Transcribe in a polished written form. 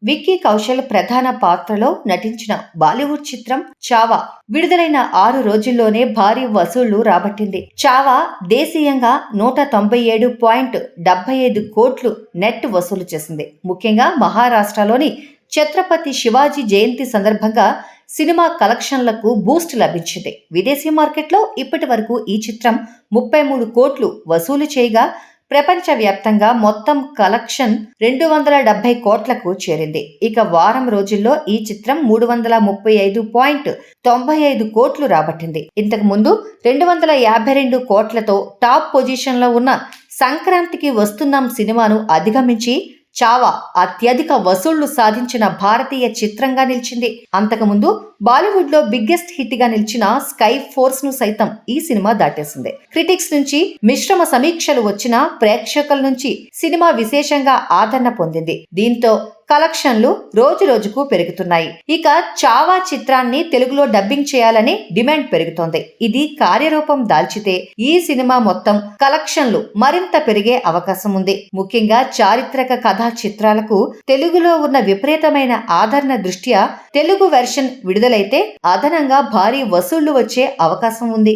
విక్కీ కౌశల్ ప్రధాన పాత్రలో నటించిన బాలీవుడ్ చిత్రం చావా విడుదలైన 6 రోజుల్లోనే భారీ వసూళ్లు రాబట్టింది. చావా దేశీయంగా 197.75 కోట్లు నెట్ వసూలు చేసింది. ముఖ్యంగా మహారాష్ట్రలోని ఛత్రపతి శివాజీ జయంతి సందర్భంగా సినిమా కలెక్షన్లకు బూస్ట్ లభించింది. విదేశీ మార్కెట్లో ఇప్పటి వరకు ఈ చిత్రం 33 కోట్లు వసూలు చేయగా ప్రపంచవ్యాప్తంగా మొత్తం కలెక్షన్ 270 కోట్లకు చేరింది. ఇక వారం రోజుల్లో ఈ చిత్రం 335.95 కోట్లు రాబట్టింది. ఇంతకు ముందు 252 కోట్లతో టాప్ పొజిషన్లో ఉన్న సంక్రాంతికి వస్తున్నాం సినిమాను అధిగమించి చావా అత్యధిక వసూళ్లు సాధించిన భారతీయ చిత్రంగా నిలిచింది. అంతకుముందు బాలీవుడ్ లో బిగ్గెస్ట్ హిట్ గా నిలిచిన స్కై ఫోర్స్ ను సైతం ఈ సినిమా దాటేసింది. క్రిటిక్స్ నుంచి మిశ్రమ సమీక్షలు వచ్చినా ప్రేక్షకుల నుంచి సినిమా విశేషంగా ఆదరణ పొందింది. దీంతో కలెక్షన్లు రోజు రోజుకు పెరుగుతున్నాయి. ఇక చావా చిత్రాన్ని తెలుగులో డబ్బింగ్ చేయాలని డిమాండ్ పెరుగుతోంది. ఇది కార్యరూపం దాల్చితే ఈ సినిమా మొత్తం కలెక్షన్లు మరింత పెరిగే అవకాశం ఉంది. ముఖ్యంగా చారిత్రక కథా చిత్రాలకు తెలుగులో ఉన్న విపరీతమైన ఆదరణ దృష్ట్యా తెలుగు వెర్షన్ విడుదలైతే అదనంగా భారీ వసూళ్లు వచ్చే అవకాశం ఉంది.